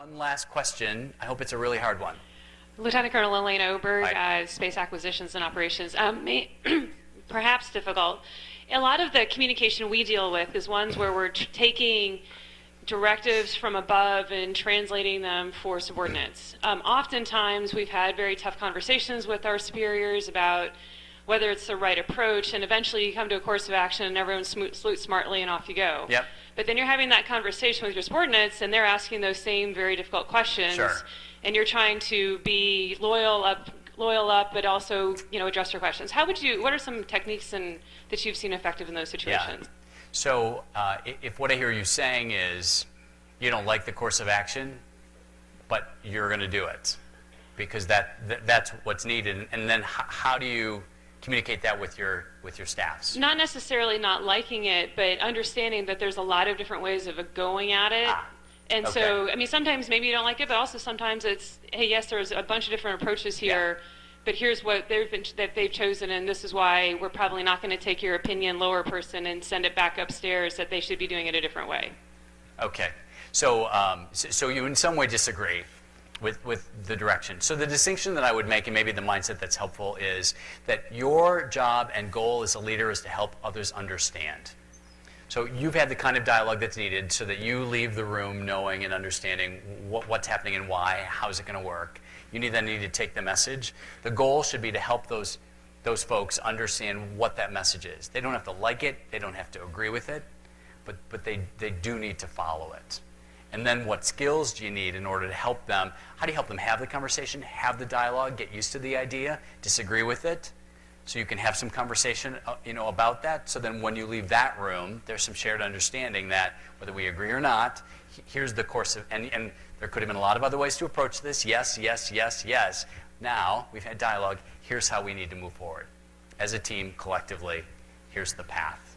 One last question. I hope it's a really hard one. Lieutenant Colonel Elaine Oberg, Hi. Space Acquisitions and Operations. Perhaps difficult. A lot of the communication we deal with is ones where we're taking directives from above and translating them for subordinates. Oftentimes, we've had very tough conversations with our superiors about whether it's the right approach, and eventually you come to a course of action and everyone salutes smartly and off you go. Yep. But then you're having that conversation with your subordinates and they're asking those same very difficult questions. Sure. And you're trying to be loyal up, but also, address your questions. What are some techniques that you've seen effective in those situations? Yeah. So if what I hear you saying is you don't like the course of action, but you're going to do it because that's what's needed, and then how do you communicate that with your staffs? Not necessarily not liking it, but understanding that there's a lot of different ways of going at it. And okay. So, I mean, sometimes maybe you don't like it, but also sometimes it's, hey, yes, there's a bunch of different approaches here, but here's what they've chosen, and this is why we're probably not going to take your opinion, lower person, and send it back upstairs that they should be doing it a different way. Okay. So, so you in some way disagree with the direction. So the distinction that I would make, and maybe the mindset that's helpful, is that your job and goal as a leader is to help others understand. So you've had the kind of dialogue that's needed so that you leave the room knowing and understanding what's happening and why, how's it going to work. You then need to take the message. The goal should be to help those folks understand what that message is. They don't have to like it, they don't have to agree with it, but they do need to follow it. And then what skills do you need in order to help them? How do you help them have the conversation, have the dialogue, get used to the idea, disagree with it, so you can have some conversation about that. So then when you leave that room, there's some shared understanding that whether we agree or not, here's the course of, and there could have been a lot of other ways to approach this. Yes, yes, yes, yes. Now we've had dialogue. Here's how we need to move forward. As a team, collectively, here's the path.